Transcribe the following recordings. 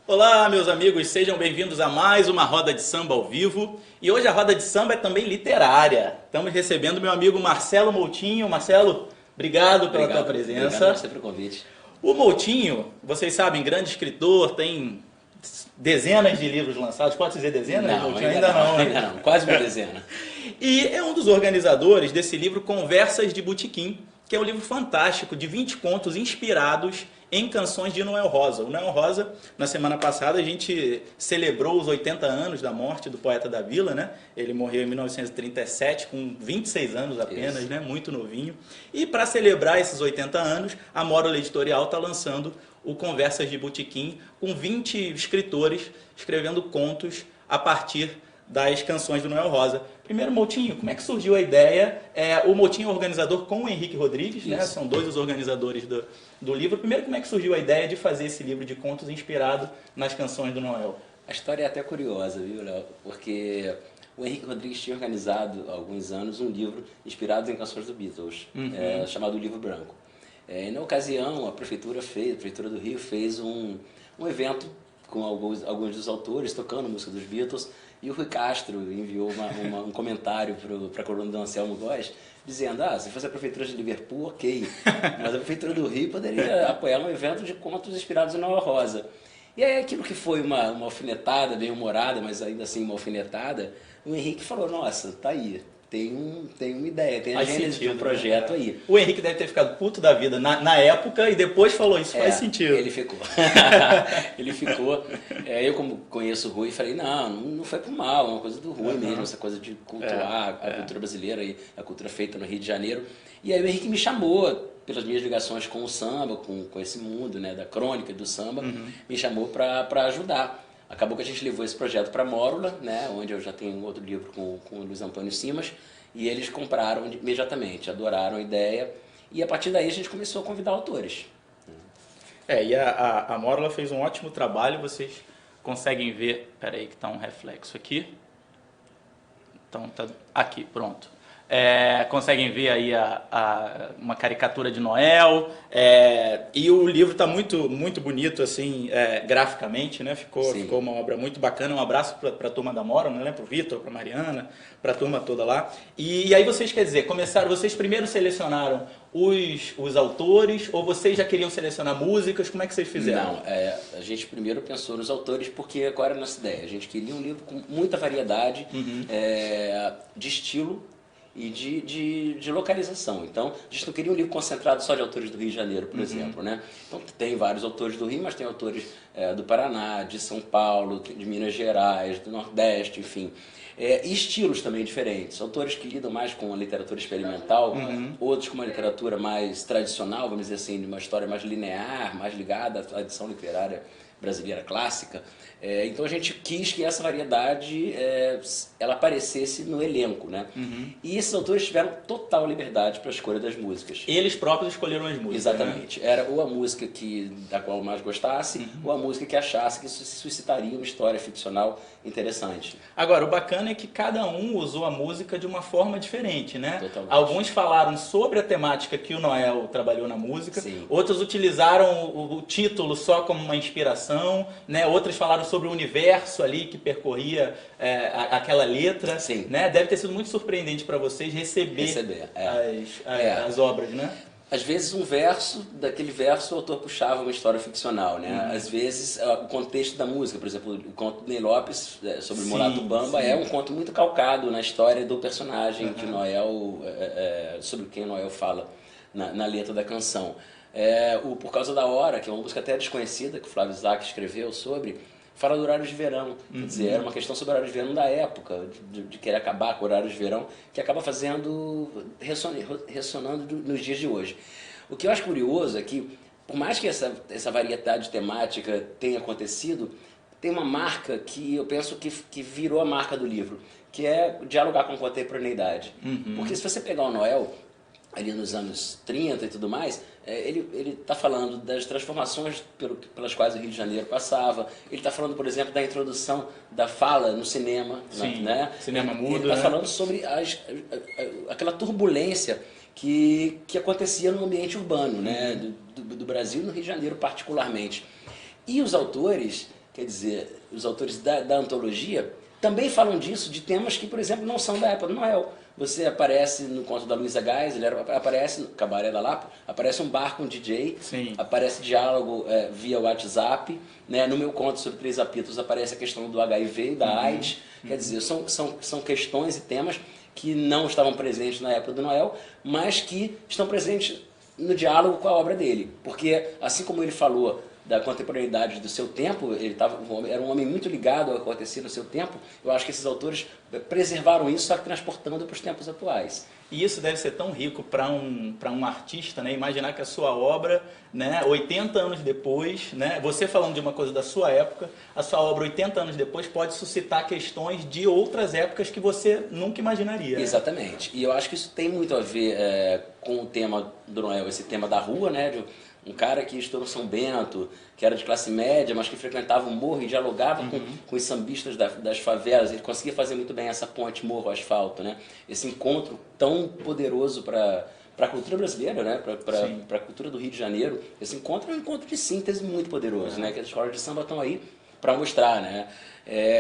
Olá, meus amigos, sejam bem-vindos a mais uma roda de samba ao vivo. E hoje a roda de samba é também literária. Estamos recebendo meu amigo Marcelo Moutinho. Marcelo, obrigado pela tua presença. Obrigado a você pelo convite. O Moutinho, vocês sabem, grande escritor, tem dezenas de livros lançados. Pode dizer dezenas? Não, Moutinho? ainda não, quase uma dezena. E é um dos organizadores desse livro Conversas de Botequim, que é um livro fantástico de 20 contos inspirados em canções de Noel Rosa. O Noel Rosa, na semana passada, a gente celebrou os 80 anos da morte do poeta da Vila, né? Ele morreu em 1937, com 26 anos apenas, né? Muito novinho. E para celebrar esses 80 anos, a Mórola Editorial está lançando o Conversas de Botequim, com 20 escritores escrevendo contos a partir das canções do Noel Rosa. Primeiro, Moutinho, como é que surgiu a ideia? O Moutinho é organizador com o Henrique Rodrigues, né? São dois os organizadores do livro. Primeiro, como é que surgiu a ideia de fazer esse livro de contos inspirado nas canções do Noel? A história é até curiosa, viu, Léo? Porque o Henrique Rodrigues tinha organizado há alguns anos um livro inspirado em canções do Beatles, chamado Livro Branco. E na ocasião, a Prefeitura do Rio fez um evento com alguns dos autores tocando música dos Beatles, e o Rui Castro enviou um comentário para a coluna do Anselmo Góes, dizendo, se fosse a Prefeitura de Liverpool, ok, mas a Prefeitura do Rio poderia apoiar um evento de contos inspirados em Noel Rosa. E aí aquilo que foi uma alfinetada, bem humorada, mas ainda assim uma alfinetada, o Henrique falou, nossa, tá aí. Tem uma ideia, tem a gênese de um projeto aí. O Henrique deve ter ficado puto da vida na época e depois falou, isso faz sentido. Ele ficou. Ele ficou. Eu, como conheço o Rui, falei, não foi por mal, é uma coisa do Rui mesmo, essa coisa de cultuar a cultura brasileira e a cultura feita no Rio de Janeiro. E aí o Henrique me chamou, pelas minhas ligações com o samba, com esse mundo, né, da crônica do samba, me chamou para ajudar. Acabou que a gente levou esse projeto para a Mórola, né, onde eu já tenho um outro livro com o Luiz Antônio Simas, e eles compraram imediatamente, adoraram a ideia, e a partir daí a gente começou a convidar autores. E a Mórola fez um ótimo trabalho, vocês conseguem ver, peraí que está um reflexo aqui, então tá aqui, pronto. Conseguem ver aí uma caricatura de Noel, e o livro está muito, muito bonito assim, graficamente, né? Ficou uma obra muito bacana. Um abraço para a turma da Mórola, né? Para o Vitor, para a Mariana, para a turma toda lá. E aí vocês, quer dizer, vocês primeiro selecionaram os autores, ou vocês já queriam selecionar músicas? Como é que vocês fizeram? Não, a gente primeiro pensou nos autores, porque qual era a nossa ideia? A gente queria um livro com muita variedade de estilo e de localização. Então, a gente não queria um livro concentrado só de autores do Rio de Janeiro, por exemplo, né? Então, tem vários autores do Rio, mas tem autores do Paraná, de São Paulo, de Minas Gerais, do Nordeste, enfim. E estilos também diferentes. Autores que lidam mais com a literatura experimental, outros com uma literatura mais tradicional, vamos dizer assim, de uma história mais linear, mais ligada à tradição literária brasileira clássica. Então a gente quis que essa variedade ela aparecesse no elenco, né? E esses autores tiveram total liberdade para a escolha das músicas. Eles próprios escolheram as músicas. Exatamente. Né? Era ou a música da qual mais gostasse, ou a música que achasse que suscitaria uma história ficcional interessante. Agora, o bacana é que cada um usou a música de uma forma diferente, né? Totalmente. Alguns falaram sobre a temática que o Noel trabalhou na música, outros utilizaram o título só como uma inspiração, né? Outros falaram sobre o universo ali que percorria aquela letra, né? Deve ter sido muito surpreendente para vocês receber as obras, né? Às vezes daquele verso o autor puxava uma história ficcional, né? Às vezes o contexto da música, por exemplo, o conto de Ney Lopes sobre o Mulato Bamba é um conto muito calcado na história do personagem de Noel, sobre quem Noel fala na letra da canção. Por Causa da Hora, que é uma música até desconhecida, que o Flávio Isaac escreveu sobre, fala do horário de verão. Quer dizer, era uma questão sobre o horário de verão da época, de querer acabar com o horário de verão, que acaba ressonando nos dias de hoje. O que eu acho curioso é que, por mais que essa variedade temática tenha acontecido, tem uma marca que eu penso que virou a marca do livro, que é dialogar com contemporaneidade. Porque se você pegar o Noel, ali nos anos 30 e tudo mais, ele está falando das transformações pelas quais o Rio de Janeiro passava. Ele está falando, por exemplo, da introdução da fala no cinema. Né? Cinema mudo. Ele está falando sobre aquela turbulência que acontecia no ambiente urbano, né? do Brasil e no Rio de Janeiro particularmente. E os autores quer dizer, os autores da antologia, também falam disso, de temas que, por exemplo, não são da época do Noel. Você aparece no conto da Luísa Geisler, aparece no Cabaré da Lapa, aparece um bar com um DJ, Sim. aparece diálogo via WhatsApp, né? No meu conto sobre 3 apitos aparece a questão do HIV e da AIDS, quer dizer, são questões e temas que não estavam presentes na época do Noel, mas que estão presentes no diálogo com a obra dele, porque assim como ele falou da contemporaneidade do seu tempo, era um homem muito ligado ao que acontecia no seu tempo, eu acho que esses autores preservaram isso, só que transportando para os tempos atuais. E isso deve ser tão rico para um artista, né? Imaginar que a sua obra, né, 80 anos depois, né, você falando de uma coisa da sua época, a sua obra 80 anos depois pode suscitar questões de outras épocas que você nunca imaginaria. Exatamente. E eu acho que isso tem muito a ver com o tema do Noel, esse tema da rua, né? Um cara que estudou no São Bento, que era de classe média, mas que frequentava o morro e dialogava com os sambistas das favelas. Ele conseguia fazer muito bem essa ponte morro-asfalto, né? Esse encontro tão poderoso para a cultura brasileira, né? Para a cultura do Rio de Janeiro. Esse encontro é um encontro de síntese muito poderoso, né? Que as escolas de samba estão aí para mostrar, né?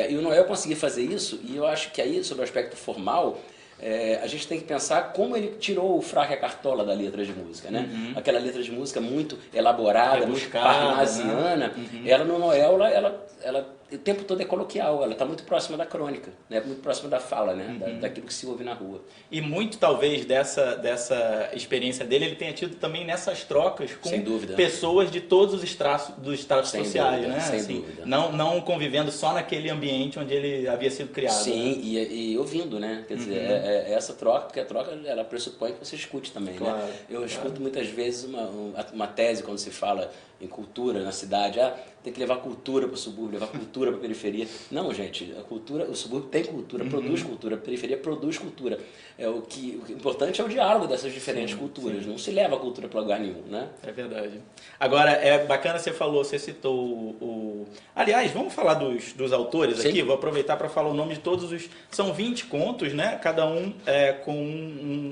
E o Noel conseguia fazer isso, e eu acho que aí, sobre o aspecto formal, a gente tem que pensar como ele tirou o fraco e a cartola da letra de música, né? Aquela letra de música muito elaborada, muito parnasiana, né? Ela no Noel, ela o tempo todo é coloquial, ela está muito próxima da crônica, né? Muito próxima da fala, né? Daquilo que se ouve na rua. E muito talvez dessa experiência dele, ele tenha tido também nessas trocas com pessoas de todos os estratos sociais, dúvida, né? Sem assim, dúvida. Não convivendo só naquele ambiente onde ele havia sido criado. Sim, né? e ouvindo, né? Quer dizer, essa troca, porque a troca ela pressupõe que você escute também, claro, né? Eu escuto muitas vezes uma tese quando se fala em cultura na cidade, tem que levar cultura para o subúrbio, levar cultura para a periferia. Não, gente, a cultura, o subúrbio tem cultura, produz cultura, a periferia produz cultura. O importante é o diálogo dessas diferentes culturas, não se leva a cultura para lugar nenhum, né? É verdade. Agora, é bacana, você citou Aliás, vamos falar dos autores aqui, vou aproveitar para falar o nome de todos os... São 20 contos, né? Cada um com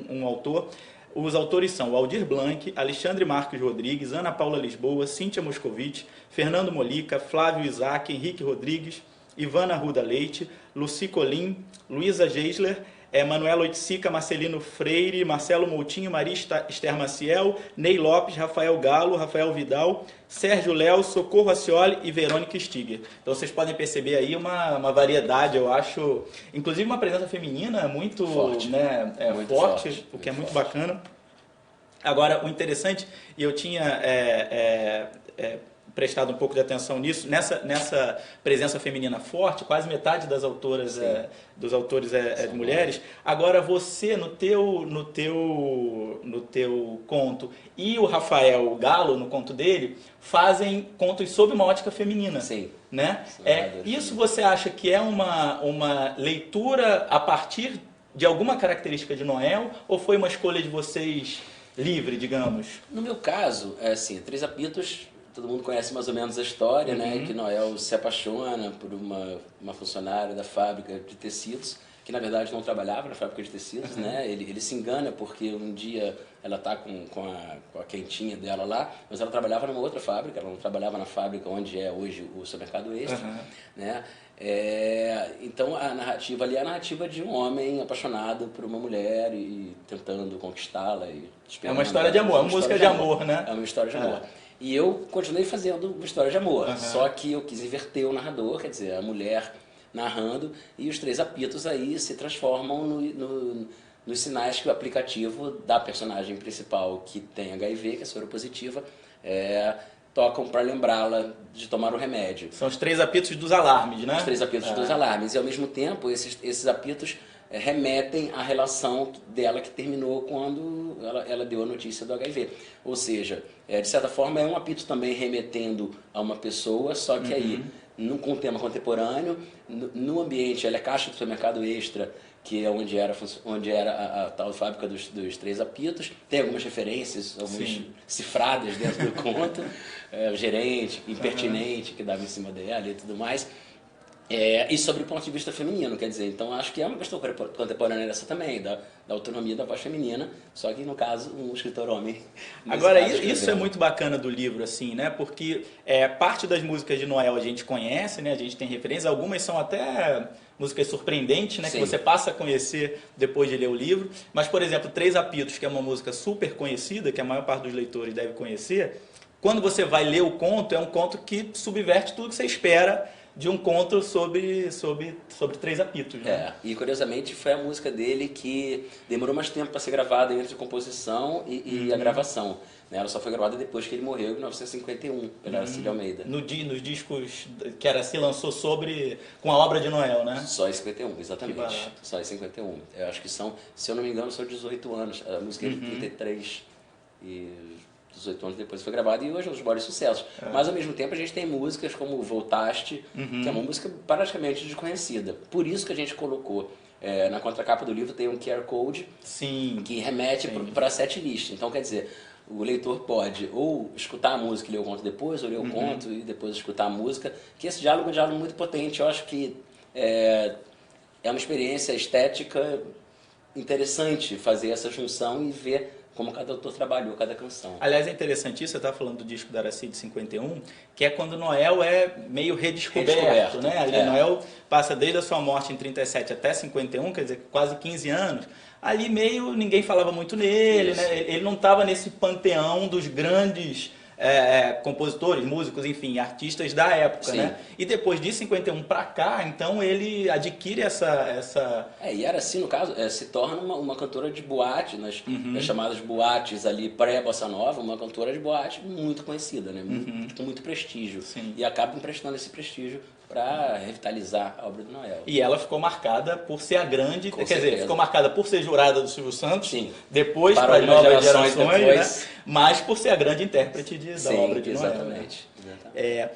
um autor. Os autores são Aldir Blanc, Alexandre Marques Rodrigues, Ana Paula Lisboa, Cíntia Moscovitch, Fernando Molica, Flávio Isaac, Henrique Rodrigues, Ivana Arruda Leite, Lucy Colim, Luísa Geisler, Manuela Oiticica, Marcelino Freire, Marcelo Moutinho, Maria Esther Maciel, Ney Lopes, Rafael Galo, Rafael Vidal, Sérgio Léo, Socorro Acioli e Verônica Stiger. Então vocês podem perceber aí uma variedade, eu acho, inclusive uma presença feminina muito forte, né? Muito forte, o que é muito bacana. Agora, o interessante, e eu tinha prestado um pouco de atenção nisso, nessa presença feminina forte, quase metade das autoras dos autores de mulheres. Agora você, no teu conto, e o Rafael Galo, no conto dele, fazem contos sob uma ótica feminina. Sim. Né? Isso você acha que é uma leitura a partir de alguma característica de Noel, ou foi uma escolha de vocês livre, digamos? No meu caso, assim, 3 apitos... Todo mundo conhece mais ou menos a história, né? Que Noel se apaixona por uma funcionária da fábrica de tecidos, que na verdade não trabalhava na fábrica de tecidos, né? Ele se engana porque um dia ela está com a quentinha dela lá, mas ela trabalhava numa outra fábrica, ela não trabalhava na fábrica onde é hoje o supermercado Extra, né? Então a narrativa ali é a narrativa de um homem apaixonado por uma mulher e tentando conquistá-la. É uma história de amor, é uma música de amor, né? É uma história de amor. E eu continuei fazendo uma história de amor, só que eu quis inverter o narrador, quer dizer, a mulher narrando, e os 3 apitos aí se transformam nos sinais que o aplicativo da personagem principal, que tem HIV, que é soropositiva, tocam para lembrá-la de tomar o remédio. São os 3 apitos dos alarmes, né? Os 3 apitos dos alarmes, e ao mesmo tempo esses apitos remetem à relação dela que terminou quando ela deu a notícia do HIV. Ou seja, de certa forma é um apito também remetendo a uma pessoa, só que aí, com um tema contemporâneo, no ambiente, ela é caixa do supermercado Extra, que é onde era a tal fábrica dos 3 apitos. Tem algumas referências, algumas cifradas dentro do conto, o gerente, impertinente, que dava em cima dela e tudo mais. E sobre o ponto de vista feminino, quer dizer, então acho que é uma questão contemporânea dessa também, da autonomia da voz feminina, só que no caso um escritor homem. Agora, isso é muito bacana do livro, assim, né? Porque parte das músicas de Noel a gente conhece, né? A gente tem referências, algumas são até músicas surpreendentes, né? Sim. Que você passa a conhecer depois de ler o livro. Mas, por exemplo, Três Apitos, que é uma música super conhecida, que a maior parte dos leitores deve conhecer, quando você vai ler o conto, é um conto que subverte tudo que você espera de um conto sobre Três Apitos, né? E curiosamente foi a música dele que demorou mais tempo para ser gravada entre a composição e a gravação. Ela só foi gravada depois que ele morreu, em 1951, pela Aracide Almeida. Nos discos que Araci lançou com a obra de Noel, né? Só em 51, exatamente. Só em 51. Eu acho que são, se eu não me engano, são 18 anos. A música é de 33 e 18 anos depois foi gravada e hoje é um dos maiores sucessos. Mas ao mesmo tempo a gente tem músicas como Voltaste, que é uma música praticamente desconhecida. Por isso que a gente colocou na contracapa do livro tem um QR Code que remete para a setlist. Então quer dizer, o leitor pode ou escutar a música e ler o conto depois, ou ler o conto e depois escutar a música, que esse diálogo é um diálogo muito potente. Eu acho que é uma experiência estética interessante fazer essa junção e ver como cada autor trabalhou cada canção. Aliás, é interessante isso, você está falando do disco da Araci de 51, que é quando Noel é meio redescoberto, né? Ali Noel passa desde a sua morte em 37 até 51, quer dizer, quase 15 anos. Ali meio ninguém falava muito nele, né? Ele não estava nesse panteão dos grandes compositores, músicos, enfim, artistas da época, né? E depois de 51 para cá, então ele adquire essa... E Araci, no caso, se torna uma cantora de boate, nas chamadas boates ali pré-bossa nova, uma cantora de boate muito conhecida, né? Com muito prestígio. E acaba emprestando esse prestígio para revitalizar a obra do Noel. E ela ficou marcada por ser a grande, dizer, ficou marcada por ser jurada do Silvio Santos, depois para as novas gerações, né? Mas por ser a grande intérprete da obra de Noel. Exatamente.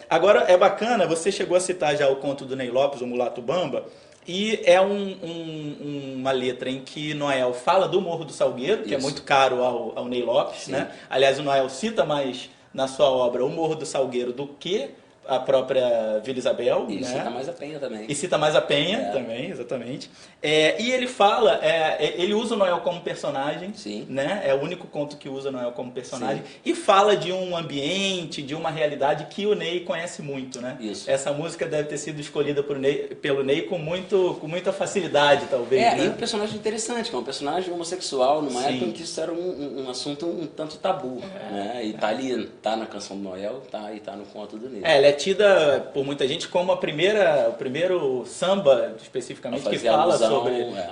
Agora, é bacana, você chegou a citar já o conto do Ney Lopes, o Mulato Bamba, e é uma letra em que Noel fala do Morro do Salgueiro, que é muito caro ao Ney Lopes, né? Aliás, o Noel cita mais na sua obra o Morro do Salgueiro do que a própria Vila Isabel. E cita mais a Penha também. E cita mais a Penha também, exatamente. E ele fala, ele usa o Noel como personagem, né? É o único conto que usa o Noel como personagem. E fala de um ambiente, de uma realidade que o Ney conhece muito, né? Isso. Essa música deve ter sido escolhida pelo Ney com muita facilidade, talvez. Né? E um personagem interessante, que é um personagem homossexual, numa época em que isso era um assunto um tanto tabu. Né? E tá ali, tá na canção do Noel, e tá no conto do Ney. Ela é tida por muita gente como o primeiro samba, especificamente, que fala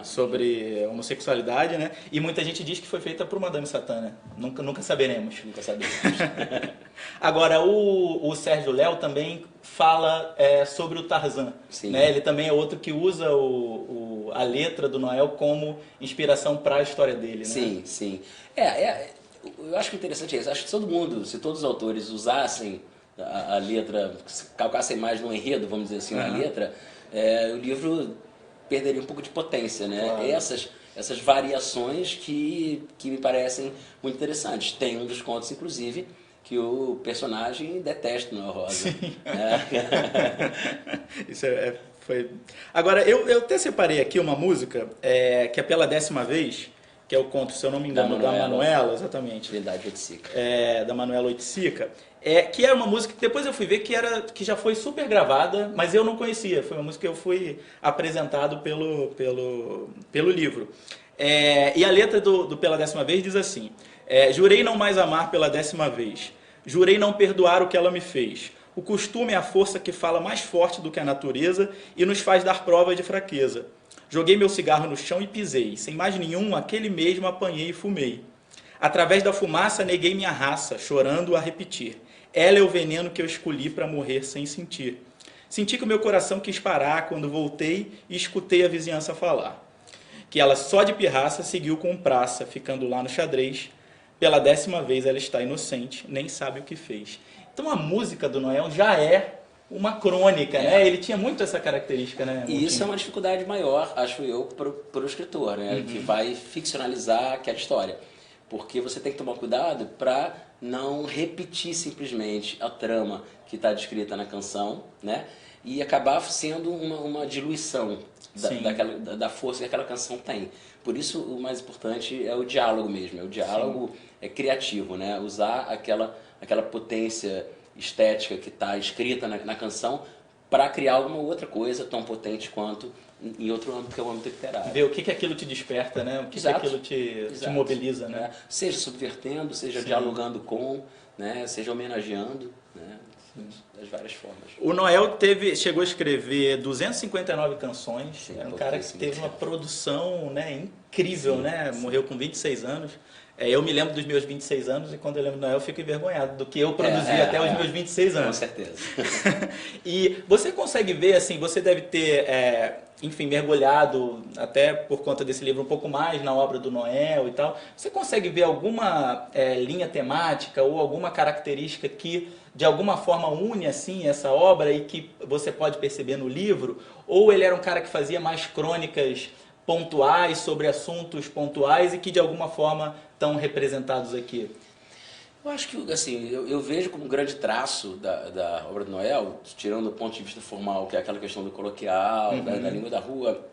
sobre homossexualidade, né? E muita gente diz que foi feita por Madame Satã, né? Nunca saberemos. Nunca saberemos. Agora, o Sérgio Léo também fala sobre o Tarzan. Né? Ele também é outro que usa a letra do Noel como inspiração para a história dele. Né? Sim. Eu acho que o interessante é isso. Acho que se todos os autores usassem a letra, calcassem mais no enredo, vamos dizer assim, na letra, o livro perderia um pouco de potência, né? Claro. Essas variações que me parecem muito interessantes. Tem um dos contos, inclusive, que o personagem detesta no Rosa. Isso foi... Agora, eu até separei aqui uma música que é Pela 10ª Vez, que é o conto, se eu não me engano, da Manuela, exatamente. Verdade, Oiticica. Da Manuela Oiticica. Que era uma música que depois eu fui ver que já foi super gravada, mas eu não conhecia. Foi uma música que eu fui apresentado pelo livro. E a letra do Pela 10ª Vez diz assim: jurei não mais amar pela 10ª vez. Jurei não perdoar o que ela me fez. O costume é a força que fala mais forte do que a natureza e nos faz dar provas de fraqueza. Joguei meu cigarro no chão e pisei. Sem mais nenhum, aquele mesmo apanhei e fumei. Através da fumaça neguei minha raça, chorando a repetir. Ela é o veneno que eu escolhi para morrer sem sentir. Senti que o meu coração quis parar quando voltei e escutei a vizinhança falar. Que ela só de pirraça seguiu com praça, ficando lá no xadrez. Pela 10ª vez ela está inocente, nem sabe o que fez. Então a música do Noel já é uma crônica, né? Ele tinha muito essa característica, né? E isso é uma dificuldade maior, acho eu, para o escritor, né? Que vai ficcionalizar aquela história. Porque você tem que tomar cuidado para não repetir simplesmente a trama que está descrita na canção, né? E acabar sendo uma diluição da força que aquela canção tem. Por isso, o mais importante é o diálogo mesmo, é o diálogo criativo, né? Usar aquela potência estética que está escrita na canção para criar alguma outra coisa tão potente quanto em outro âmbito, que é o âmbito literário. Ver o que aquilo te desperta, né? O que aquilo te mobiliza, né? Seja subvertendo, seja dialogando com, né? Seja homenageando, né? Das várias formas. O Noel chegou a escrever 259 canções. É um cara que teve uma produção, né, incrível, né? Morreu com 26 anos. Eu me lembro dos meus 26 anos e quando eu lembro do Noel eu fico envergonhado do que eu produzi até os meus 26 anos. Com certeza. E você consegue ver, assim, você deve ter, enfim, mergulhado, até por conta desse livro, um pouco mais na obra do Noel e tal. Você consegue ver alguma linha temática ou alguma característica que, de alguma forma, une, assim, essa obra e que você pode perceber no livro? Ou ele era um cara que fazia mais crônicas pontuais sobre assuntos pontuais e que, de alguma forma, estão representados aqui? Eu acho que, assim, eu vejo como um grande traço da obra do Noel, tirando do ponto de vista formal, que é aquela questão do coloquial, da língua da rua,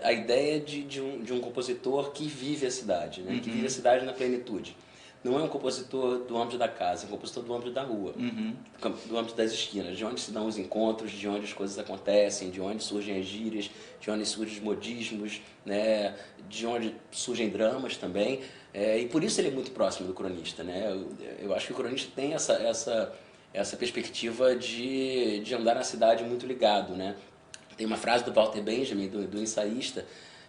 a ideia de um compositor que vive a cidade, né? Que vive a cidade na plenitude. Não é um compositor do âmbito da casa, é um compositor do âmbito da rua, do âmbito das esquinas, de onde se dão os encontros, de onde as coisas acontecem, de onde surgem as gírias, de onde surgem os modismos, né? De onde surgem dramas também. E por isso ele é muito próximo do cronista, né? Eu acho que o cronista tem essa perspectiva de andar na cidade muito ligado, né? Tem uma frase do Walter Benjamin, do ensaísta.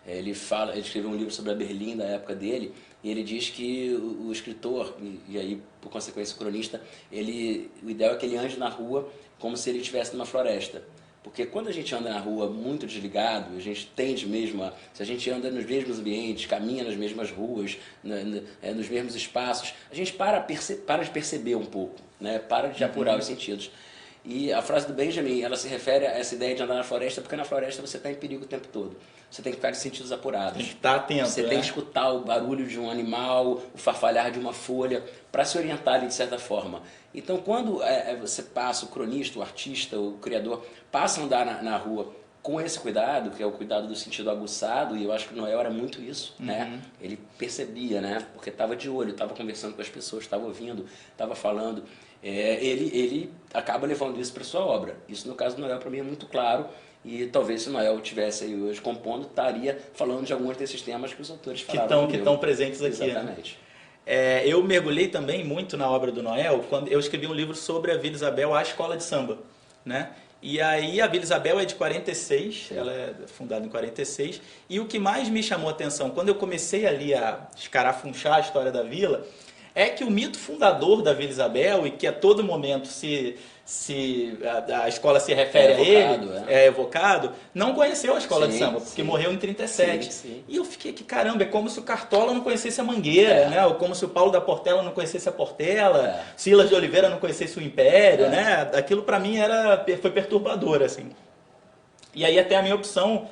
Ele escreveu um livro sobre a Berlim da época dele, e ele diz que o escritor, e aí por consequência o cronista, o ideal é que ele ande na rua como se ele estivesse numa floresta. Porque quando a gente anda na rua muito desligado, a gente tende mesmo se a gente anda nos mesmos ambientes, caminha nas mesmas ruas, nos mesmos espaços, a gente para de perceber um pouco, né? Para de apurar os sentidos. E a frase do Benjamin, ela se refere a essa ideia de andar na floresta, porque na floresta você está em perigo o tempo todo. Você tem que ficar de sentidos apurados. Tem que estar atento, Você tem que escutar o barulho de um animal, o farfalhar de uma folha, para se orientar ali de certa forma. Então, quando você passa, o cronista, o artista, o criador, passa a andar na rua com esse cuidado, que é o cuidado do sentido aguçado, e eu acho que o Noel era muito isso, né? Ele percebia, né? Porque estava de olho, estava conversando com as pessoas, estava ouvindo, estava falando. Ele acaba levando isso para sua obra. Isso, no caso do Noel, para mim é muito claro. E talvez se o Noel estivesse aí hoje compondo, estaria falando de alguns desses temas que os autores falaram. Que estão presentes aqui. Exatamente. Né? Eu mergulhei também muito na obra do Noel quando eu escrevi um livro sobre a Vila Isabel, a escola de samba, né? E aí a Vila Isabel é de 46, ela é fundada em 46, e o que mais me chamou a atenção quando eu comecei ali a escarafunchar a história da vila é que o mito fundador da Vila Isabel, e que a todo momento a escola se refere a ele, é evocado, não conheceu a escola de samba, porque morreu em 37. Sim. E eu fiquei aqui, caramba, é como se o Cartola não conhecesse a Mangueira, né? Ou como se o Paulo da Portela não conhecesse a Portela, Silas de Oliveira não conhecesse o Império, né? Aquilo para mim foi perturbador, assim. E aí até a minha opção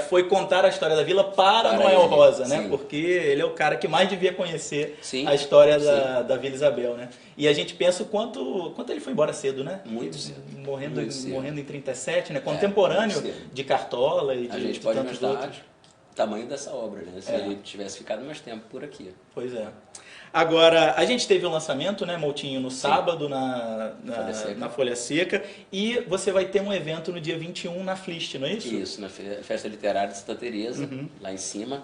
foi contar a história da vila para Noel Rosa, né? Porque ele é o cara que mais devia conhecer a história da Vila Isabel, né? E a gente pensa o quanto ele foi embora cedo, né? Muito cedo. Morrendo em 37, né? Contemporâneo de Cartola e de a gente pode tantos imaginar outros. O tamanho dessa obra, né? Se ele tivesse ficado mais tempo por aqui. Pois é. Agora, a gente teve o lançamento, né, Moutinho, no sábado na Folha Seca, e você vai ter um evento no dia 21 na Flist, não é isso? Isso, na Festa Literária de Santa Teresa, lá em cima,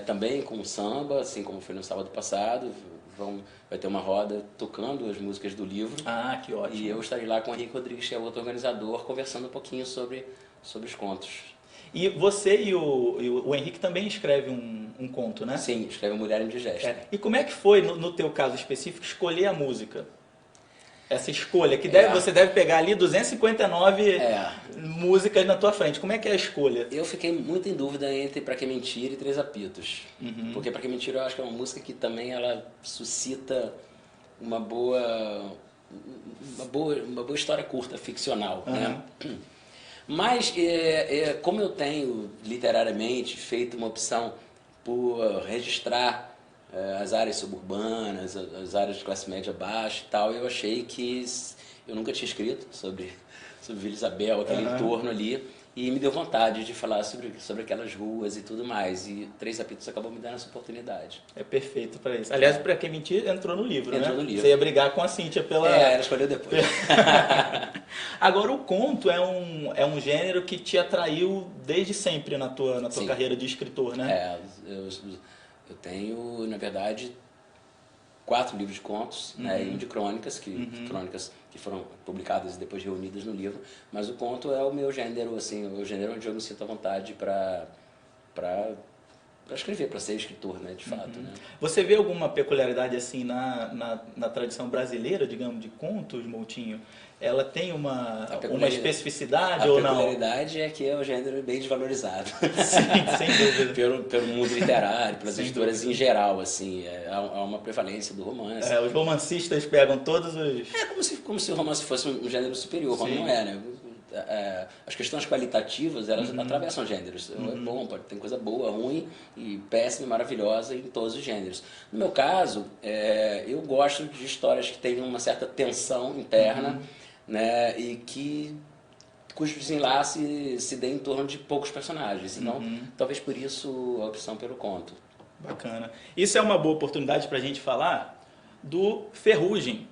também com samba, assim como foi no sábado passado, vai ter uma roda tocando as músicas do livro. Ah, que ótimo. E eu estarei lá com o Henrique Rodrigues, que é outro organizador, conversando um pouquinho sobre os contos. E você e o Henrique também escreve um conto, né? Sim, escreve Mulher Indigesta. E como é que foi, no teu caso específico, escolher a música? Essa escolha, que você deve pegar ali 259 músicas na tua frente. Como é que é a escolha? Eu fiquei muito em dúvida entre Pra Que Mentir e Três Apitos. Porque Pra Que Mentir eu acho que é uma música que também ela suscita uma boa história curta, ficcional, né? Mas, como eu tenho literariamente feito uma opção por registrar as áreas suburbanas, as áreas de classe média baixa e tal. Eu achei que eu nunca tinha escrito sobre Vila Isabel, aquele entorno ali, e me deu vontade de falar sobre aquelas ruas e tudo mais. E Três Apitos acabou me dando essa oportunidade. É perfeito para isso. Aliás, para quem mentir, entrou no livro, Entrou né? no livro. Você ia brigar com a Cíntia pela... ela escolheu depois. Agora, o conto é um gênero que te atraiu desde sempre na tua carreira de escritor, né? Eu tenho, na verdade, 4 livros de contos, né, e um de crônicas, crônicas que foram publicadas e depois reunidas no livro, mas o conto é o meu gênero, assim, o gênero onde eu me sinto à vontade para escrever, para ser escritor, né, de fato. Né? Você vê alguma peculiaridade assim na tradição brasileira, digamos, de contos, Moutinho? Ela tem uma especificidade ou não? A peculiaridade é que é um gênero bem desvalorizado. Sim, sem dúvida. pelo mundo literário, pelas editoras em geral, assim. Há uma prevalência do romance. Os romancistas pegam todos os... É como se o romance fosse um gênero superior, como não é, né? As questões qualitativas, elas atravessam gêneros. É bom, tem coisa boa, ruim, e péssima e maravilhosa em todos os gêneros. No meu caso, eu gosto de histórias que tenham uma certa tensão interna, né, e cujo desenlace se dê em torno de poucos personagens. Então, talvez por isso a opção pelo conto. Bacana. Isso é uma boa oportunidade para a gente falar do Ferrugem,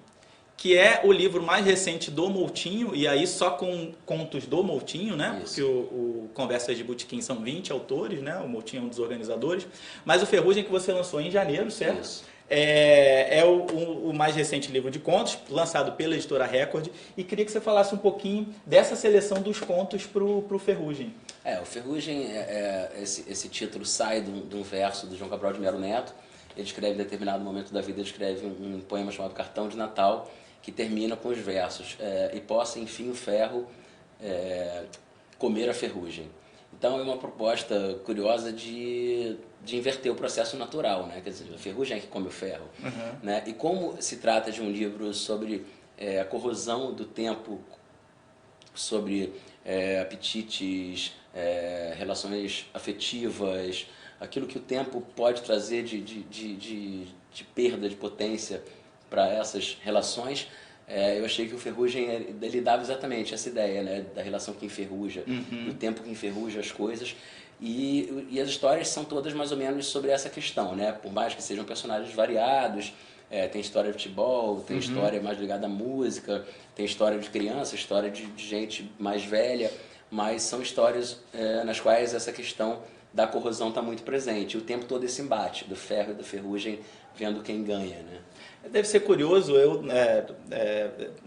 que é o livro mais recente do Moutinho, e aí só com contos do Moutinho, né? Isso. Porque o Conversas de Botequim são 20 autores, né? O Moutinho é um dos organizadores. Mas o Ferrugem que você lançou em janeiro, certo? Isso. É o mais recente livro de contos, lançado pela editora Record, e queria que você falasse um pouquinho dessa seleção dos contos para o Ferrugem. O Ferrugem, esse título sai de um verso do João Cabral de Melo Neto. Ele escreve, em determinado momento da vida, ele escreve um poema chamado Cartão de Natal, que termina com os versos: e possa, enfim, o ferro comer a ferrugem. Então é uma proposta curiosa de inverter o processo natural, né? Quer dizer, a ferrugem é que come o ferro. Né? E como se trata de um livro sobre a corrosão do tempo, sobre apetites, relações afetivas, aquilo que o tempo pode trazer de perda de potência para essas relações, eu achei que o Ferrugem ele dava exatamente essa ideia, né, da relação que enferruja, do tempo que enferruja as coisas, e as histórias são todas mais ou menos sobre essa questão, né, por mais que sejam personagens variados. Tem história de futebol, tem história mais ligada à música, tem história de criança, história de gente mais velha, mas são histórias nas quais essa questão da corrosão está muito presente. O tempo todo esse embate do ferro e da ferrugem, vendo quem ganha, né? Deve ser curioso, eu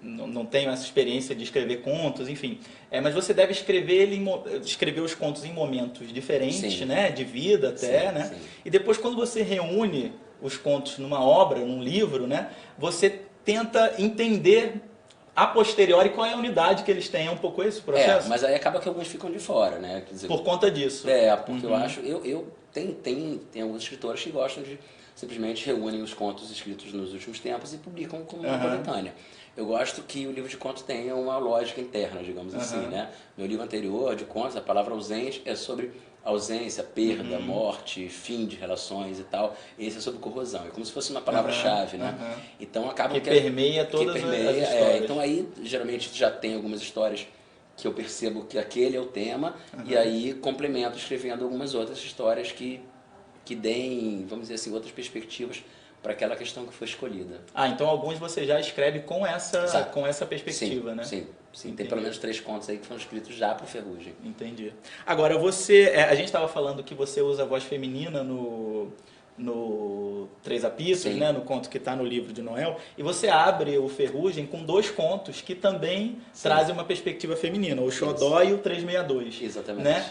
não tenho essa experiência de escrever contos, enfim. Mas você deve escrever os contos em momentos diferentes, Sim. né? De vida até, Sim, né? sim. E depois, quando você reúne os contos numa obra, num livro, né? Você tenta entender a posteriori qual é a unidade que eles têm. É um pouco esse processo? Mas aí acaba que alguns ficam de fora, né? Quer dizer, Por conta disso. porque eu acho... Tem alguns escritores que gostam de simplesmente reúnem os contos escritos nos últimos tempos e publicam como uma coletânea. Eu gosto que o livro de contos tenha uma lógica interna, digamos assim, né? Meu livro anterior de contos, a palavra ausente, é sobre ausência, perda, morte, fim de relações e tal. Esse é sobre corrosão. É como se fosse uma palavra-chave, né? Então acaba que permeia todas as histórias. Então aí, geralmente, já tem algumas histórias que eu percebo que aquele é o tema, e aí complemento escrevendo algumas outras histórias que deem, vamos dizer assim, outras perspectivas para aquela questão que foi escolhida. Então alguns você já escreve com essa perspectiva, né? Sim. Tem pelo menos 3 contos aí que foram escritos já para o Ferrugem. Entendi. Agora, a gente estava falando que você usa a voz feminina no Três Apitos, né? No conto que está no livro de Noel, e você abre o Ferrugem com 2 contos que também trazem uma perspectiva feminina, o Xodó e o 362. Exatamente. Né?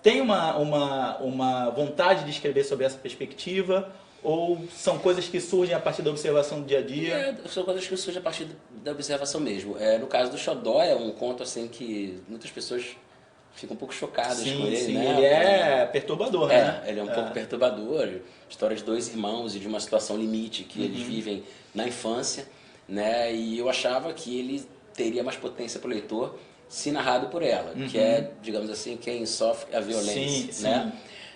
Tem uma vontade de escrever sobre essa perspectiva, ou são coisas que surgem a partir da observação do dia a dia? São coisas que surgem a partir da observação mesmo. No caso do Xodó, é um conto assim que muitas pessoas ficam um pouco chocadas com ele. Sim, né? Ele é perturbador, né? Ele é um pouco perturbador. História de 2 irmãos e de uma situação limite que eles vivem na infância, né? E eu achava que ele teria mais potência para o leitor se narrado por ela, que é, digamos assim, quem sofre a violência, Sim. né?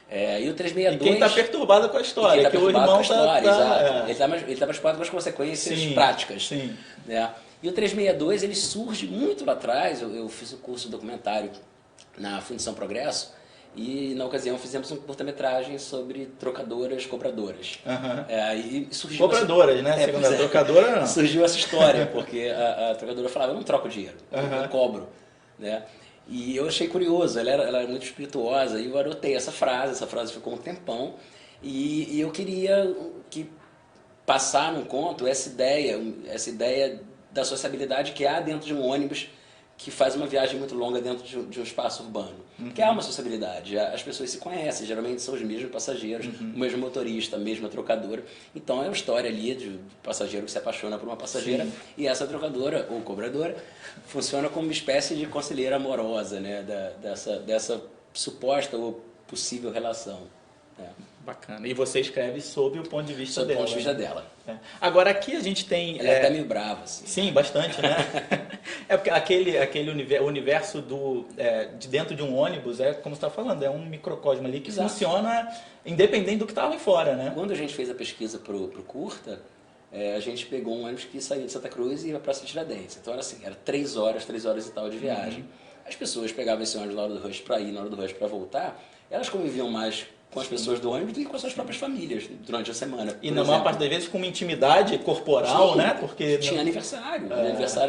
E o E 362... quem está perturbado com a história, tá que o irmão exato. Ele está preocupado com as consequências práticas. Sim. Né? E o 362 ele surge muito lá atrás. Eu fiz o curso documentário na Fundação Progresso e na ocasião fizemos um curta-metragem sobre trocadoras, cobradoras. E surgiu cobradoras, né? Segundo a trocadora, não. Surgiu essa história, porque a trocadora falava, eu não troco dinheiro, eu cobro. Né? E eu achei curioso, ela era muito espirituosa, e eu anotei essa frase ficou um tempão, e eu queria que passar num conto essa ideia da sociabilidade que há dentro de um ônibus que faz uma viagem muito longa dentro de um espaço urbano. Que há uma sociabilidade, as pessoas se conhecem, geralmente são os mesmos passageiros, o mesmo motorista, a mesma trocadora. Então é uma história ali de passageiro que se apaixona por uma passageira, e essa trocadora, ou cobradora, funciona como uma espécie de conselheira amorosa, né, dessa suposta ou possível relação. Bacana. E você escreve sob o ponto de vista dela. Sob o ponto de vista dela. Agora aqui a gente tem... Ela é até meio brava, assim. Sim, bastante, né? Porque aquele universo de dentro de um ônibus, como você está falando, é um microcosmo ali que funciona independente do que está lá fora, né? Quando a gente fez a pesquisa pro curta, a gente pegou um ônibus que saía de Santa Cruz e ia para Tiradentes. Então era assim, era 3 horas e tal de viagem. As pessoas pegavam esse ônibus na hora do rush para ir, na hora do rush para voltar, elas conviviam mais com as pessoas do ônibus do que com as suas próprias famílias durante a semana. E na maior parte das vezes com uma intimidade corporal, né? Porque tinha aniversário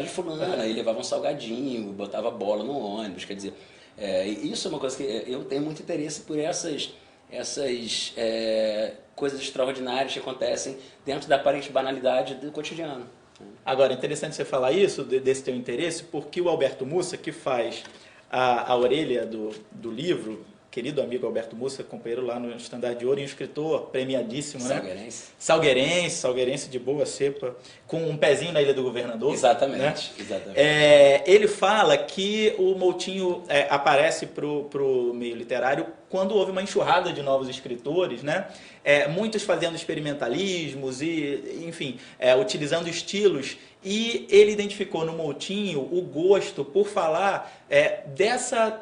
de fulana, aí levava um salgadinho, botava bola no ônibus, quer dizer, isso é uma coisa que eu tenho muito interesse por essas coisas extraordinárias que acontecem dentro da aparente banalidade do cotidiano. Agora, interessante você falar isso, desse teu interesse, porque o Alberto Mussa, que faz a orelha do livro, querido amigo Alberto Mussa, companheiro lá no Estandarte de Ouro, e um escritor premiadíssimo, né? Salgueirense de boa cepa, com um pezinho na Ilha do Governador. Exatamente, né? exatamente. Ele fala que o Moutinho aparece para o meio literário quando houve uma enxurrada de novos escritores, né? Muitos fazendo experimentalismos e, enfim, utilizando estilos. E ele identificou no Moutinho o gosto por falar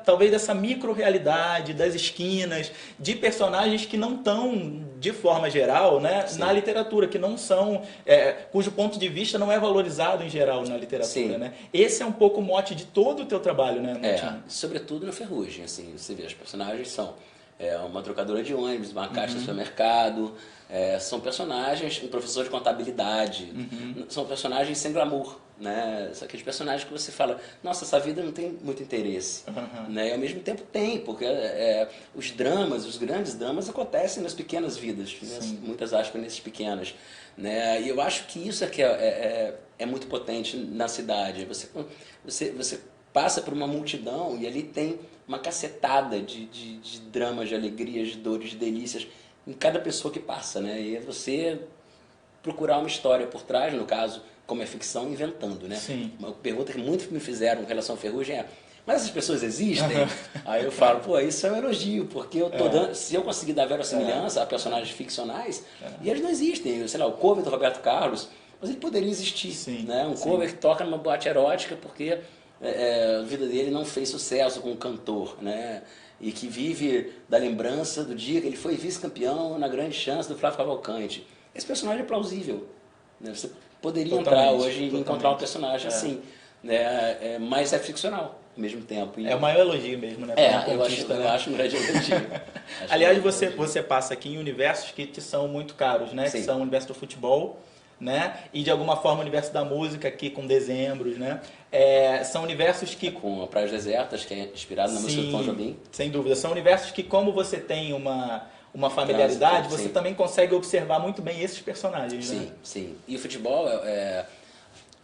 talvez dessa micro-realidade, das esquinas, de personagens que não estão, de forma geral, né, na literatura, que não são, cujo ponto de vista não é valorizado em geral na literatura. Né? Esse é um pouco o mote de todo o teu trabalho, né, Moutinho? Sobretudo no Ferrugem, assim, você vê, os personagens são uma trocadora de ônibus, uma caixa de supermercado, são personagens, um professor de contabilidade, são personagens sem glamour, né? São aqueles personagens que você fala, nossa, essa vida não tem muito interesse, né? E ao mesmo tempo tem, porque os grandes dramas acontecem nas pequenas vidas, muitas aspas nessas pequenas, né? E eu acho que isso é muito potente na cidade. Você passa por uma multidão e ali tem uma cacetada de dramas, de alegrias, de dores, de delícias em cada pessoa que passa, né? E é você procurar uma história por trás, no caso, como é ficção, inventando, né? Sim. Uma pergunta que muitos me fizeram em relação à Ferrugem mas essas pessoas existem? Aí eu falo, isso é um elogio, porque eu tô dando, se eu conseguir dar verossimilhança a personagens ficcionais, e eles não existem, sei lá, o cover do Roberto Carlos, mas ele poderia existir, né? Um cover que toca numa boate erótica porque a vida dele não fez sucesso como cantor, né? E que vive da lembrança do dia que ele foi vice-campeão na grande chance do Flávio Cavalcante. Esse personagem é plausível, né? Você poderia entrar hoje e encontrar um personagem assim, né? Mas é ficcional ao mesmo tempo. É o maior elogio mesmo, né? Eu acho um grande elogio. Aliás, você passa aqui em universos que te são muito caros, né? Que são o universo do futebol, né? E de alguma forma o universo da música aqui com dezembros, né? São universos que... Com a Praias Desertas, que é inspirado na música do Tom Jobim. Sem dúvida. São universos que, como você tem uma familiaridade, você também consegue observar muito bem esses personagens, né? Sim. E o futebol,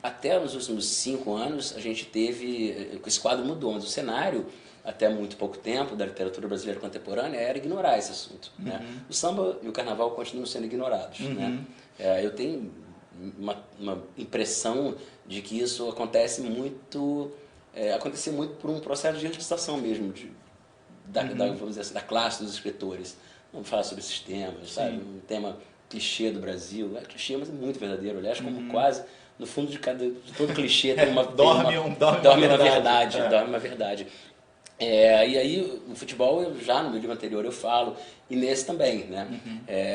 até nos últimos 5 anos, a gente teve... Esse quadro mudou, mas o cenário, até muito pouco tempo, da literatura brasileira contemporânea, era ignorar esse assunto, né? O samba e o carnaval continuam sendo ignorados, né? Eu tenho uma impressão de que isso acontecia muito por um processo de elitização mesmo, vamos dizer assim, da classe dos escritores. Vamos falar sobre esses temas, sabe? Um tema clichê do Brasil. É clichê, mas é muito verdadeiro. Aliás, como quase, no fundo de todo clichê tem uma... dorme uma verdade. E aí o futebol, já no meu livro anterior eu falo, e nesse também, né?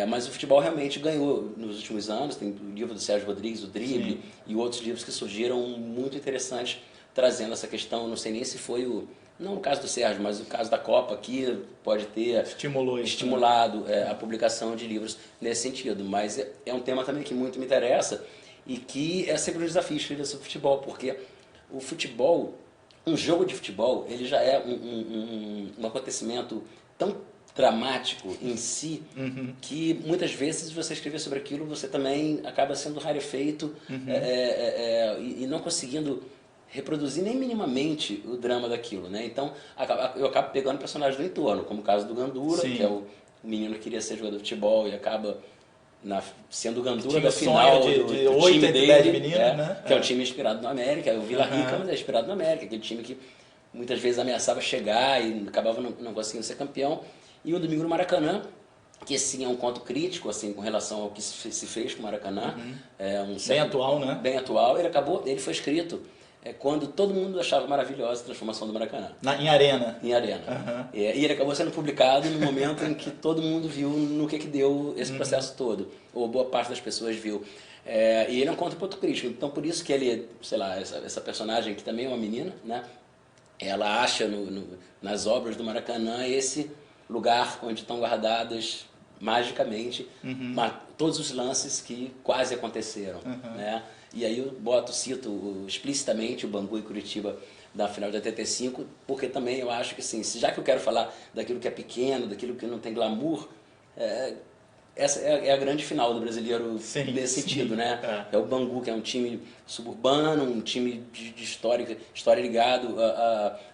Mas o futebol realmente ganhou nos últimos anos, tem o livro do Sérgio Rodrigues, o Drible, sim, e outros livros que surgiram muito interessantes, trazendo essa questão, não sei nem se foi não o caso do Sérgio, mas o caso da Copa aqui pode ter estimulado a publicação de livros nesse sentido. Mas é um tema também que muito me interessa e que é sempre um desafio escrever sobre futebol, porque o futebol, um jogo de futebol, ele já é um acontecimento tão dramático em si, que muitas vezes você escrever sobre aquilo, você também acaba sendo rarefeito e não conseguindo reproduzir nem minimamente o drama daquilo, né? Então eu acabo pegando personagens do entorno, como o caso do Gandula, sim, que é o menino que queria ser jogador de futebol e acaba sendo o Gandula da final do 8 time dele, 10 meninos, né? Que é um time inspirado no América, o Vila Rica, mas é inspirado no América, aquele time que muitas vezes ameaçava chegar e acabava não conseguindo ser campeão. E o Domingo no Maracanã, que sim é um conto crítico assim com relação ao que se fez com o Maracanã, bem atual, né? Bem atual. Ele foi escrito quando todo mundo achava maravilhosa a transformação do Maracanã. Em arena. Em arena. E ele acabou sendo publicado no momento em que todo mundo viu no que deu esse processo todo, ou boa parte das pessoas viu. E ele é um conto ponto crítico, então por isso que ele, sei lá, essa personagem que também é uma menina, né? Ela acha nas obras do Maracanã esse lugar onde estão guardados magicamente todos os lances que quase aconteceram, né? E aí eu cito explicitamente o Bangu e Curitiba da final de 85, porque também eu acho que assim, já que eu quero falar daquilo que é pequeno, daquilo que não tem glamour, essa é a grande final do brasileiro, sim, nesse sentido, né? É o Bangu, que é um time suburbano, um time de história ligado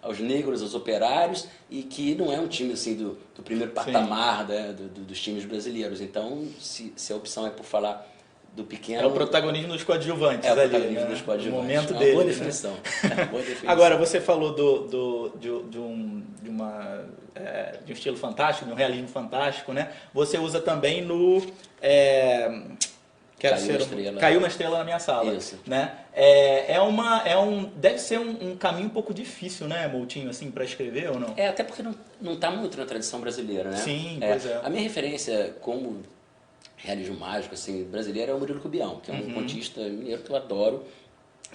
aos negros, aos operários, e que não é um time assim do primeiro patamar, né, dos times brasileiros. Então, se a opção é por falar do pequeno... É o protagonismo dos coadjuvantes. O protagonismo dos coadjuvantes. O momento dele. Boa definição. Né? Boa definição. Agora, você falou de um estilo fantástico, de um realismo fantástico, né? Você usa também no... Caiu uma estrela na minha sala. Isso. Né? Deve ser um caminho um pouco difícil, né, Moutinho, assim, para escrever ou não? Até porque não está muito na tradição brasileira, né? Sim, pois é. A minha referência como realismo mágico assim, brasileiro é o Murilo Cubião, que é um contista mineiro que eu adoro,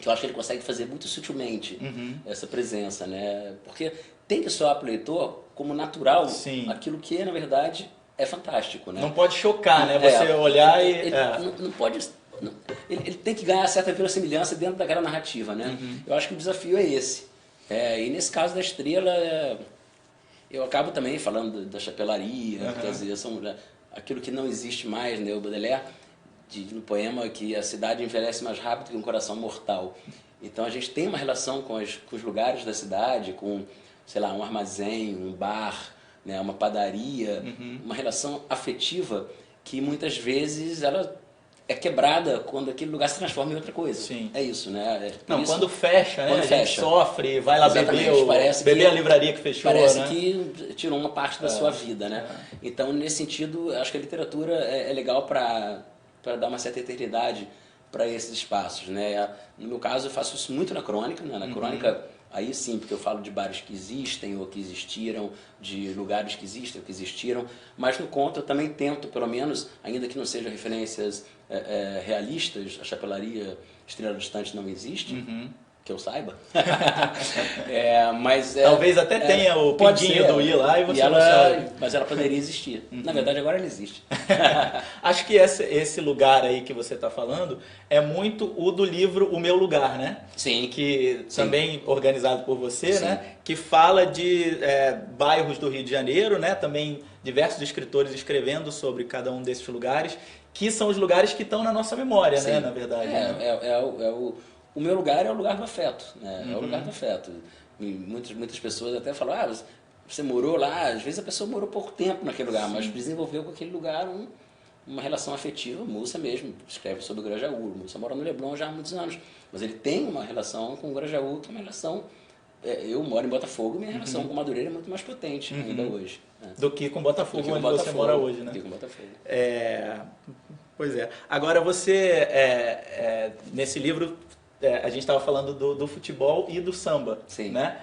que eu acho que ele consegue fazer muito sutilmente essa presença, né? Porque tem que soar para o leitor como natural, sim, aquilo que, na verdade, é fantástico, né? Não pode chocar, né? Você olhar e... Ele não pode... Ele tem que ganhar certa verossimilhança dentro daquela narrativa, né? Eu acho que o desafio é esse. E nesse caso da estrela, eu acabo também falando da chapelaria, quer dizer, aquilo que não existe mais, né? O Baudelaire diz no poema que a cidade envelhece mais rápido que um coração mortal. Então a gente tem uma relação com os lugares da cidade, com, sei lá, um armazém, um bar, né? Uma padaria, uma relação afetiva que muitas vezes ela é quebrada quando aquele lugar se transforma em outra coisa. Sim. É isso, né? Quando fecha, né? Quando a gente sofre, vai lá beber a livraria que fechou, parece, né? Que tirou uma parte da sua vida, né? Então, nesse sentido, acho que a literatura é legal para dar uma certa eternidade para esses espaços, né? No meu caso, eu faço isso muito na crônica, né? Na crônica, aí sim, porque eu falo de bares que existem ou que existiram, de lugares que existem ou que existiram, mas no conto eu também tento, pelo menos, ainda que não sejam referências realistas, a chapelaria Estrela Distante não existe, que eu saiba. Mas talvez até tenha o pinguinho do I lá e você não sabe. Mas ela poderia existir. Na verdade, agora ela existe. Acho que esse lugar aí que você está falando é muito o do livro O Meu Lugar, né? Sim. Que também organizado por você, né? Que fala de bairros do Rio de Janeiro, né? Também diversos escritores escrevendo sobre cada um desses lugares, que são os lugares que estão na nossa memória, né? Na verdade. O meu lugar é o lugar do afeto, né? É o lugar do afeto. E muitas pessoas até falam, você morou lá, às vezes a pessoa morou pouco tempo naquele lugar, mas desenvolveu com aquele lugar uma relação afetiva. Múcia mesmo escreve sobre o Grajaú, Múcia mora no Leblon já há muitos anos, mas ele tem uma relação com o Grajaú, que é uma relação... eu moro em Botafogo e minha relação com Madureira é muito mais potente ainda hoje. Né? Do que com Botafogo, onde você mora hoje, né? Do que com Botafogo. Pois é. Agora você, nesse livro, a gente estava falando do futebol e do samba, Sim. né?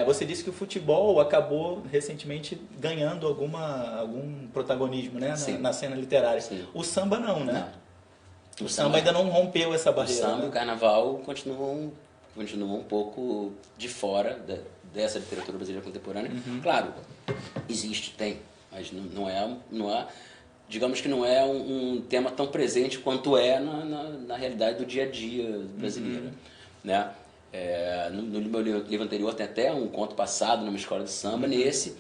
Você disse que o futebol acabou recentemente ganhando algum protagonismo, né, na cena literária. Sim. O samba não, né? Não. O samba ainda não rompeu essa barreira. O samba né? e o carnaval continuam um pouco de fora dessa literatura brasileira contemporânea. Claro, existe, tem, mas não é, digamos que não é um tema tão presente quanto é na realidade do dia a dia brasileiro, né? No meu livro anterior tem até um conto passado numa escola de samba. Nesse,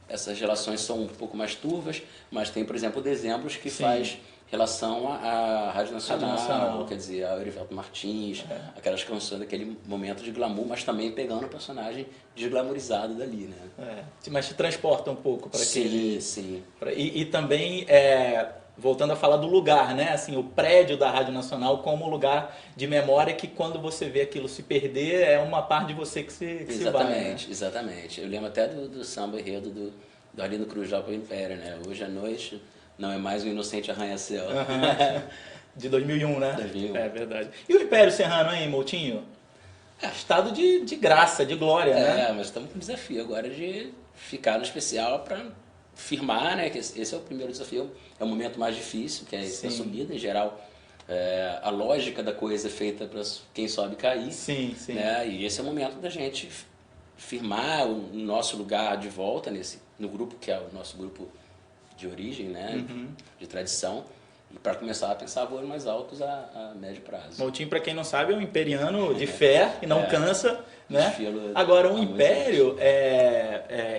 essas relações são um pouco mais turvas, mas tem, por exemplo, dezembros que faz relação à Rádio Nacional, quer dizer, a Eurivelto Martins, aquelas canções daquele momento de glamour, mas também pegando o personagem desglamorizado dali, né? Mas te transporta um pouco para aquele... Sim. E também, voltando a falar do lugar, né? Assim, o prédio da Rádio Nacional como lugar de memória que quando você vê aquilo se perder, é uma parte de você que se vai. Né? Exatamente. Eu lembro até do samba enredo do Arlindo Cruz lá para o Império, né? Hoje à noite não é mais um inocente arranha-céu. De 2001, né? 2001. É verdade. E o Império Serrano, hein, Moutinho? Estado de graça, de glória, né? Mas estamos com o desafio agora de ficar no especial para firmar, né? Que esse é o primeiro desafio, é o momento mais difícil, que é a subida em geral. A lógica da coisa é feita para quem sobe cair. Sim. Né? E esse é o momento da gente firmar o nosso lugar de volta no grupo, que é o nosso grupo de origem, né? De tradição, e para começar a pensar voos mais altos a médio prazo. Moutinho, para quem não sabe, é um imperiano de fé e não cansa, né? Desfilo Agora, um império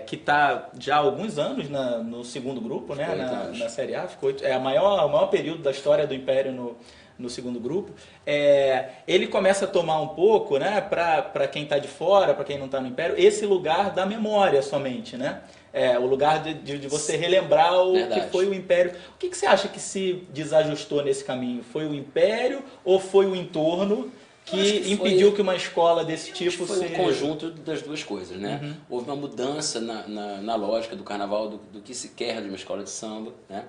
que está já há alguns anos no segundo grupo, né? Na Série A, é o maior período da história do império no segundo grupo. Ele começa a tomar um pouco, né? Para quem está de fora, para quem não está no império, esse lugar da memória somente, né? O lugar de você relembrar o que foi o Império. O que você acha que se desajustou nesse caminho? Foi o Império ou foi o entorno que impediu que uma escola desse tipo... Foi um conjunto das duas coisas, né? Houve uma mudança na lógica do carnaval, do que se quer de uma escola de samba, né?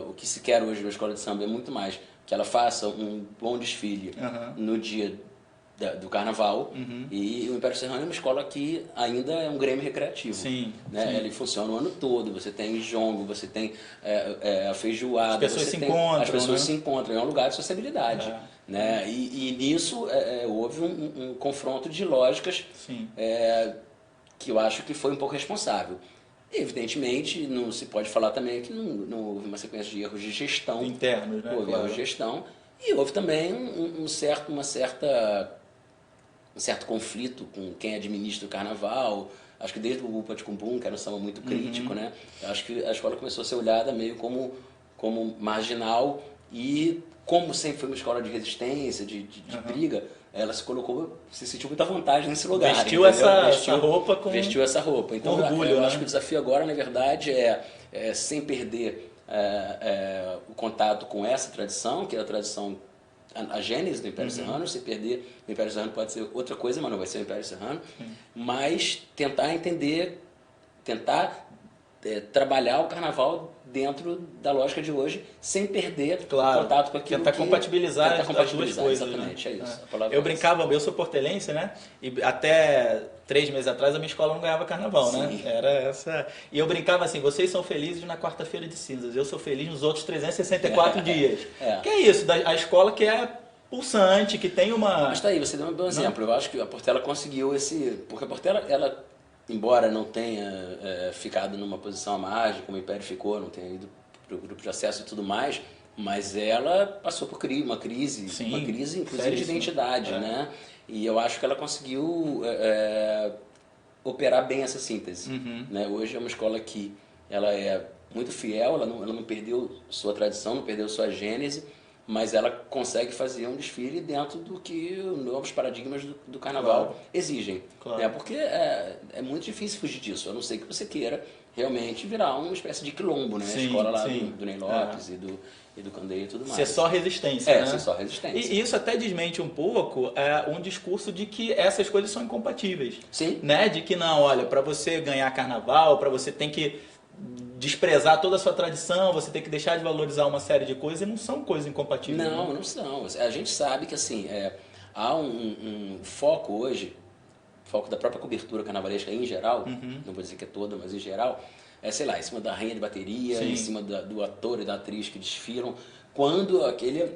O que se quer hoje de uma escola de samba é muito mais que ela faça um bom desfile no dia do carnaval, e o Império Serrano é uma escola que ainda é um grêmio recreativo. Né? Ele funciona o ano todo, você tem jongo, você tem a feijoada, as pessoas se encontram, é um lugar de sociabilidade. Né? E nisso houve um confronto de lógicas que eu acho que foi um pouco responsável. Evidentemente, não se pode falar também que não houve uma sequência de erros de gestão. Internos, né? Houve erros de gestão. E houve também um certo conflito com quem administra o carnaval. Acho que desde o Upa de Cumbum, que era um samba muito crítico, né? Eu acho que a escola começou a ser olhada meio como marginal, e como sempre foi uma escola de resistência, de briga, ela se sentiu muito à vontade nesse lugar. Vestiu essa roupa com... Vestiu essa roupa. Então, orgulho, eu acho que o desafio agora, na verdade, sem perder o contato com essa tradição, que é a tradição, a gênese do Império Serrano. Se perder, o Império Serrano pode ser outra coisa, mas não vai ser o Império Serrano. Mas tentar entender, trabalhar o carnaval dentro da lógica de hoje, sem perder o contato com aquilo. Tentar compatibilizar as duas coisas. Exatamente, né? É isso. Eu brincava, eu sou portelense, né? E até 3 meses atrás a minha escola não ganhava carnaval, né? Era essa. E eu brincava assim: vocês são felizes na quarta-feira de cinzas, eu sou feliz nos outros 364 dias. Que é isso, a escola que é pulsante, que tem uma... Mas tá aí, você deu um bom exemplo. Eu acho que a Portela conseguiu porque a Portela, ela, embora não tenha ficado numa posição à margem, como o Império ficou, não tenha ido para o grupo de acesso e tudo mais, mas ela passou por uma crise inclusive de identidade, né? E eu acho que ela conseguiu operar bem essa síntese. Né? Hoje é uma escola que ela é muito fiel, ela não perdeu sua tradição, não perdeu sua gênese, mas ela consegue fazer um desfile dentro do que os novos paradigmas do carnaval exigem. Né? Porque é muito difícil fugir disso, a não ser que você queira realmente virar uma espécie de quilombo, né? A escola lá do Ney Lopes e do Candeia e tudo mais. Ser só resistência, né? Ser só resistência. E isso até desmente um pouco um discurso de que essas coisas são incompatíveis. Sim. Né? De que não, olha, para você ganhar carnaval, para você tem que desprezar toda a sua tradição, você tem que deixar de valorizar uma série de coisas, e não são coisas incompatíveis. Não, né? não são. A gente sabe que assim, há um foco hoje, foco da própria cobertura carnavalesca em geral, não vou dizer que é toda, mas em geral, sei lá, em cima da rainha de bateria, Sim. em cima do ator e da atriz que desfilam, quando aquele,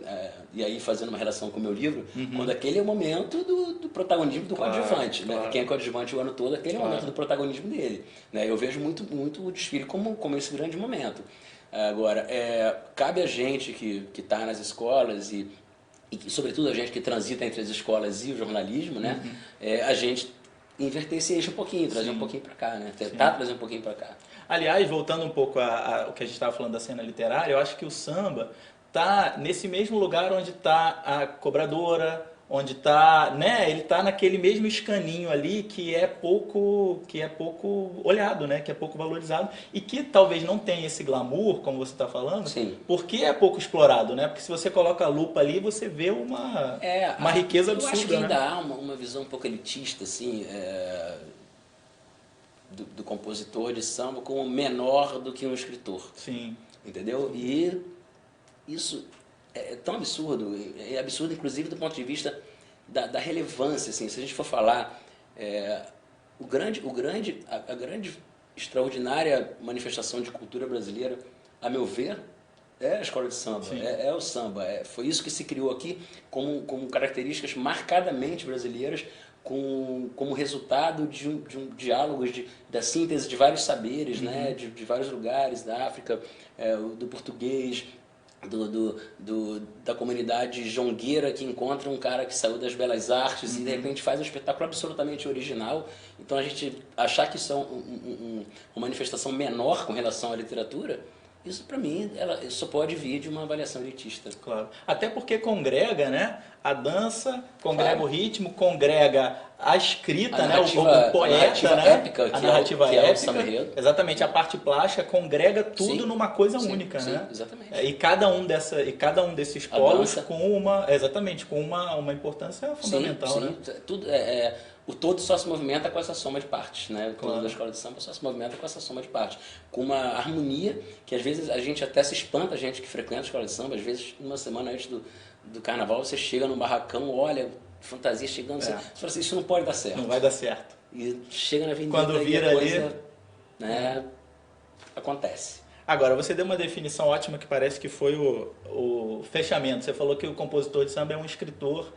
e aí fazendo uma relação com o meu livro, quando aquele é o momento do protagonismo do coadjuvante, né? Claro. Quem é coadjuvante o ano todo, aquele é o momento do protagonismo dele. Né? Eu vejo muito o desfile como esse grande momento. Agora, cabe a gente que está nas escolas e sobretudo a gente que transita entre as escolas e o jornalismo, né? A gente inverter esse eixo um pouquinho, trazer um pouquinho para cá, né? Tentar trazer um pouquinho para cá. Aliás, voltando um pouco ao que a gente estava falando da cena literária, eu acho que o samba tá nesse mesmo lugar onde está a cobradora, onde está, né? Ele está naquele mesmo escaninho ali que é pouco olhado, né? Que é pouco valorizado e que talvez não tenha esse glamour, como você está falando, Sim. porque é pouco explorado, né? Porque se você coloca a lupa ali, você vê uma riqueza absurda. Eu acho que ainda né? há uma visão um pouco elitista, assim, do compositor de samba como menor do que um escritor. Sim. Entendeu? E isso é tão absurdo, é absurdo inclusive do ponto de vista da relevância, assim, se a gente for falar, a grande, extraordinária manifestação de cultura brasileira, a meu ver, é a escola de samba, é o samba, foi isso que se criou aqui como características marcadamente brasileiras, como resultado de um diálogo, da síntese de vários saberes, né, de vários lugares da África, do português, da comunidade jongueira que encontra um cara que saiu das belas artes e de repente faz um espetáculo absolutamente original. Então a gente achar que isso é uma manifestação menor com relação à literatura, isso para mim só pode vir de uma avaliação elitista. Claro. Até porque congrega, né? A dança, congrega o ritmo, congrega a escrita, né? O poeta, a narrativa né? épica, a narrativa que é o épica. samba enredo. Exatamente, a parte plástica congrega tudo numa coisa única, sim, né? Exatamente. E cada um desses polos com uma importância fundamental, sim. né? Tudo o todo só se movimenta com essa soma de partes, né? Toda a escola de samba só se movimenta com essa soma de partes, com uma harmonia que às vezes a gente até se espanta, a gente que frequenta a escola de samba, às vezes uma semana antes do carnaval você chega num barracão, olha, fantasia chegando, você fala assim, isso não pode dar certo. Não vai dar certo. E chega na avenida quando vira e a coisa, ali, né, acontece. Agora, você deu uma definição ótima que parece que foi o fechamento. Você falou que o compositor de samba é um escritor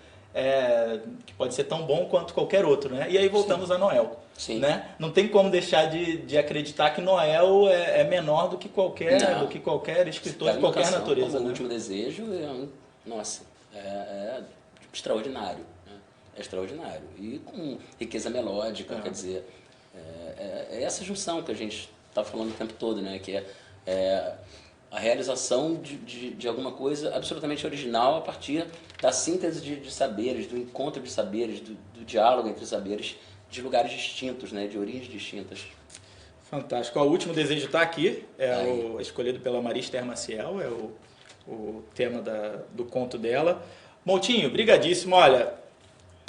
que pode ser tão bom quanto qualquer outro, né? E aí voltamos a Noel. Sim. Né? Não tem como deixar de acreditar que Noel é menor do que qualquer escritor de qualquer natureza. Como né? O Último Desejo, extraordinário. Né? É extraordinário. E com riqueza melódica, quer dizer, é essa junção que a gente está falando o tempo todo, né? Que é a realização de alguma coisa absolutamente original a partir da síntese de saberes, do encontro de saberes, do diálogo entre saberes de lugares distintos, né, de origens distintas. Fantástico. O Último Desejo está aqui, escolhido pela Maria Esther Maciel, é o tema do conto dela. Moutinho, brigadíssimo. Olha,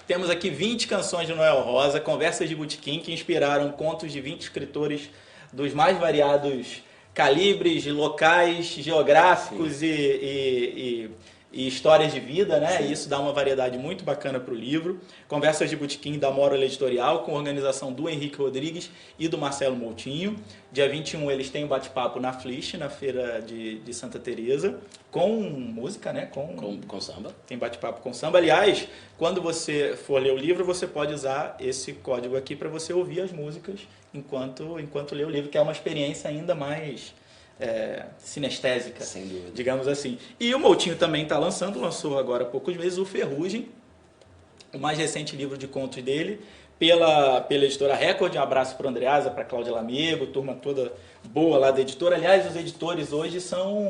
temos aqui 20 canções de Noel Rosa, conversas de botequim que inspiraram contos de 20 escritores dos mais variados calibres, locais, geográficos e histórias de vida, né? Sim. E isso dá uma variedade muito bacana para o livro. Conversas de Botequim da Mórola Editorial, com organização do Henrique Rodrigues e do Marcelo Moutinho. Dia 21 eles têm um bate-papo na Flish, na feira de Santa Teresa, com música, né? Com samba. Tem bate-papo com samba. Aliás, quando você for ler o livro, você pode usar esse código aqui para você ouvir as músicas enquanto lê o livro, que é uma experiência ainda mais sinestésica, sem dúvida, digamos assim. E o Moutinho também lançou agora há poucos meses o Ferrugem, o mais recente livro de contos dele, pela editora Record. Um abraço para o Andreasa, para a Cláudia Lamego, turma toda boa lá da editora. Aliás, os editores hoje são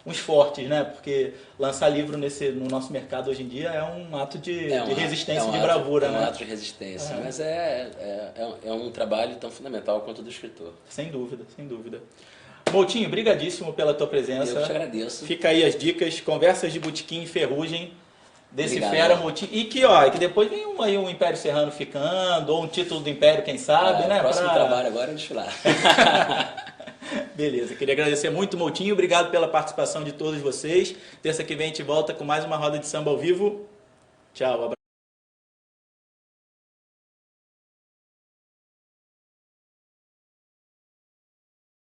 uns fortes, né? Porque lançar livro no nosso mercado hoje em dia é um ato de resistência, de bravura, né? É um ato de resistência, mas é um trabalho tão fundamental quanto o do escritor. Sem dúvida, sem dúvida. Moutinho, brigadíssimo pela tua presença. Eu te agradeço. Fica aí as dicas, Conversas de Botequim e Ferrugem, desse Obrigado. fera Moutinho. E que depois vem um Império Serrano ficando, ou um título do Império, quem sabe, né? O próximo trabalho agora é desfilar. Beleza, queria agradecer muito, Moutinho. Obrigado pela participação de todos vocês. Terça que vem a gente volta com mais uma roda de samba ao vivo. Tchau, abraço.